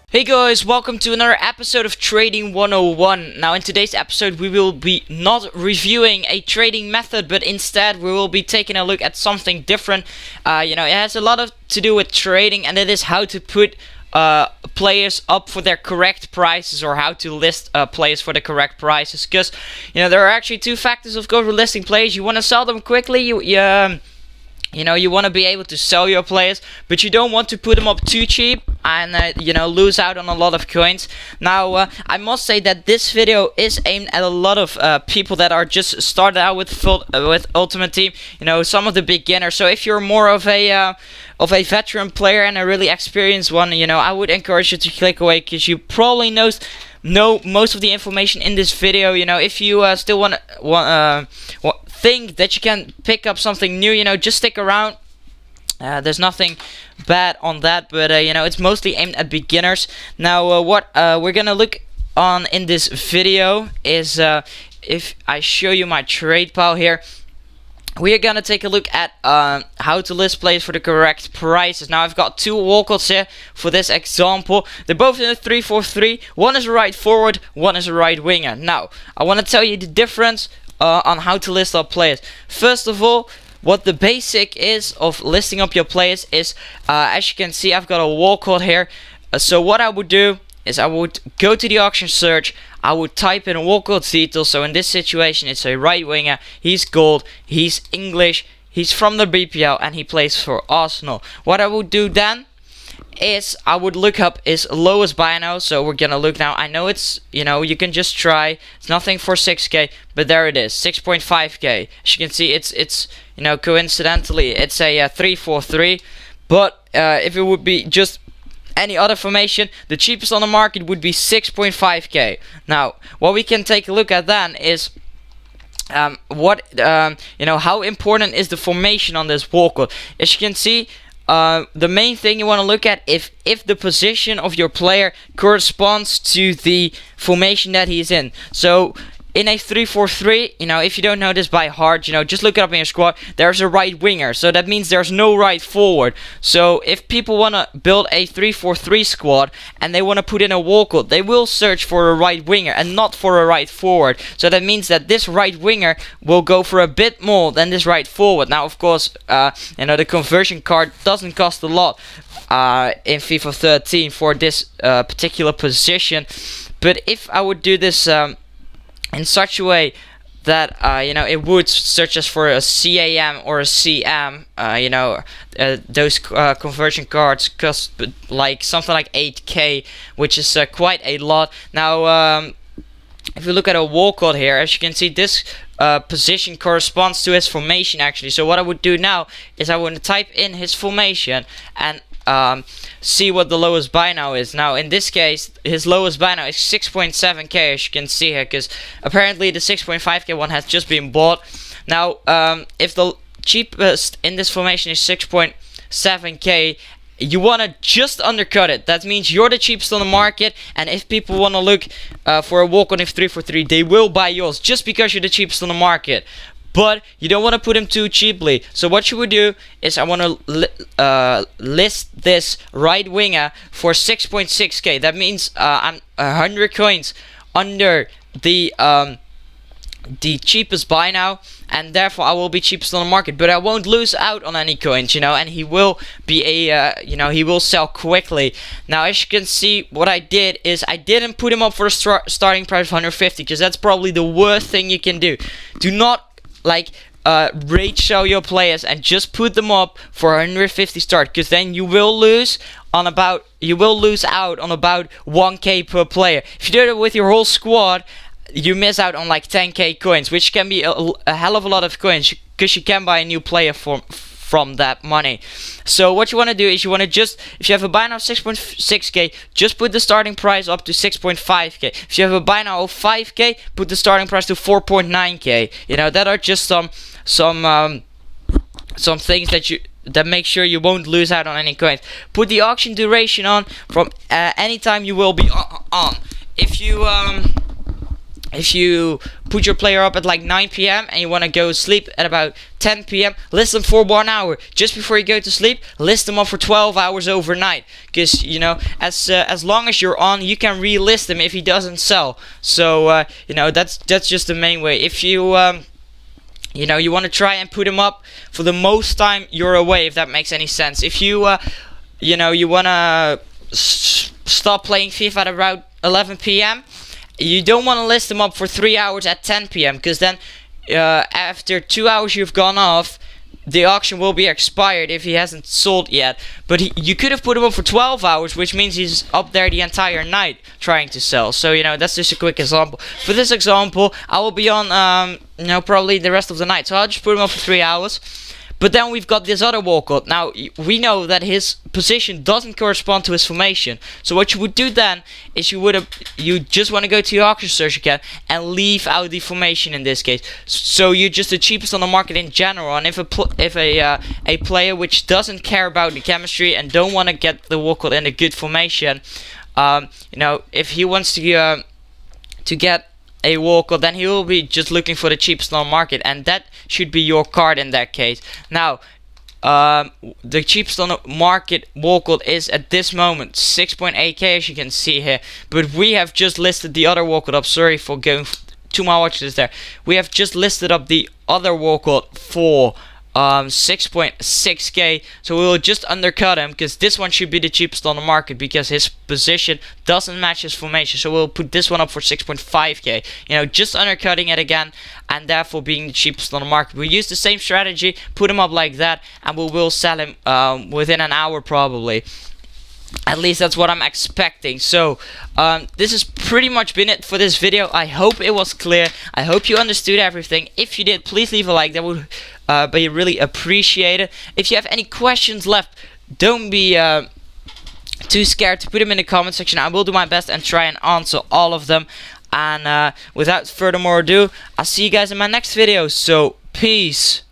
Hey guys, welcome to another episode of Trading 101. Now in today's episode we will be not reviewing a trading method, but instead we will be taking a look at something different. It has a lot to do with trading, and it is how to put players up for their correct prices, or how to list players for the correct prices. Because there are actually two factors of course with listing players. You want to sell them quickly, you want to be able to sell your players, but you don't want to put them up too cheap and lose out on a lot of coins. Now I must say that this video is aimed at a lot of people that are just started out with Ultimate Team, some of the beginners. So if you're more of a veteran player and a really experienced one, I would encourage you to click away, because you probably know most of the information in this video. If you still think that you can pick up something new, just stick around. There's nothing bad on that, but it's mostly aimed at beginners. Now what we're gonna look on in this video is if I show you my trade pile here, we are gonna take a look at how to list players for the correct prices. Now I've got two walkouts here for this example. They're both in a 3-4-3. One is a right forward, one is a right winger. Now I want to tell you the difference on how to list up players. First of all, what the basic is of listing up your players is, as you can see, I've got a walkout here. So what I would do is I would go to the auction search, I would type in walkout details. So in this situation it's a right winger, he's gold, he's English, he's from the BPL, and he plays for Arsenal. What I would do then is I would look up his lowest buy now. So we're gonna look now. I know it's, you can just try, it's nothing for 6k, but there it is, 6.5k. As you can see, it's coincidentally it's a 3-4-3, but if it would be just any other formation, the cheapest on the market would be 6.5k. Now what we can take a look at then is how important is the formation on this walkout. As you can see, the main thing you want to look at if the position of your player corresponds to the formation that he's in. So in a 3-4-3, if you don't know this by heart, just look it up in your squad. There's a right winger, so that means there's no right forward. So if people want to build a 3-4-3 squad and they want to put in a walkout, they will search for a right winger and not for a right forward. So that means that this right winger will go for a bit more than this right forward. Now of course, the conversion card doesn't cost a lot in FIFA 13 for this particular position. But if I would do this in such a way that it would search us for a CAM or a CM, those conversion cards cost like something like 8k, which is quite a lot. Now if you look at a walkout here, as you can see, this position corresponds to his formation actually. So what I would do now is I would type in his formation and see what the lowest buy now is. Now in this case his lowest buy now is 6.7k, as you can see here, because apparently the 6.5k one has just been bought. Now if the cheapest in this formation is 6.7k, you want to just undercut it. That means you're the cheapest on the market, and if people want to look for a walk-on if 3-4-3, they will buy yours just because you're the cheapest on the market. But you don't want to put him too cheaply. So what you would do is I want to list this right winger for 6.6k. That means I'm 100 coins under the cheapest buy now, and therefore I will be cheapest on the market, but I won't lose out on any coins, and he will be he will sell quickly. Now as you can see, what I did is I didn't put him up for a starting price of 150, because that's probably the worst thing you can do. Do not rate sell your players and just put them up for 150 start, because then you will lose out on about 1k per player. If you do it with your whole squad, you miss out on like 10k coins, which can be a hell of a lot of coins, because you can buy a new player from that money. So what you want to do is you want to just, if you have a buy now of 6.6k, just put the starting price up to 6.5k. If you have a buy now of 5k, put the starting price to 4.9k. That are just some things that make sure you won't lose out on any coins. Put the auction duration on from anytime you will be on. If you if you put your player up at like 9 p.m. and you want to go sleep at about 10 p.m., list them for 1 hour. Just before you go to sleep, list them up for 12 hours overnight. Because, you know, as long as you're on, you can relist him if he doesn't sell. So, you know, that's just the main way. If you, you know, you want to try and put him up for the most time you're away, if that makes any sense. If you, you know, you want to stop playing FIFA at about 11 p.m., you don't want to list them up for 3 hours at 10 p.m. because then after 2 hours you've gone off, the auction will be expired if he hasn't sold yet. But you could have put him up for 12 hours, which means he's up there the entire night trying to sell. So, you know, that's just a quick example. For this example, I will be on, you know, probably the rest of the night. So I'll just put him up for 3 hours. But then we've got this other walkout. Now, we know that his position doesn't correspond to his formation. So what you would do then is you just want to go to your auction search again and leave out the formation in this case. So you're just the cheapest on the market in general. And if a player which doesn't care about the chemistry and don't want to get the walkout in a good formation, you know, if he wants to get a walkout, then he will be just looking for the cheapest on the market, and that should be your card in that case. Now, the cheapest on the market walkout is at this moment 6.8k, as you can see here, but we have just listed the other walkout up. Sorry for going too much watches there. We have just listed up the other walkout for 6.6k, so we will just undercut him because this one should be the cheapest on the market because his position doesn't match his formation. So we'll put this one up for 6.5k, you know, just undercutting it again and therefore being the cheapest on the market. We use the same strategy, put him up like that, and we will sell him within an hour probably. At least that's what I'm expecting. So this has pretty much been it for this video. I hope it was clear. I hope you understood everything. If you did, please leave a like. That would be really appreciated. If you have any questions left, don't be too scared to put them in the comment section. I will do my best and try and answer all of them. And without further more ado, I'll see you guys in my next video. So peace.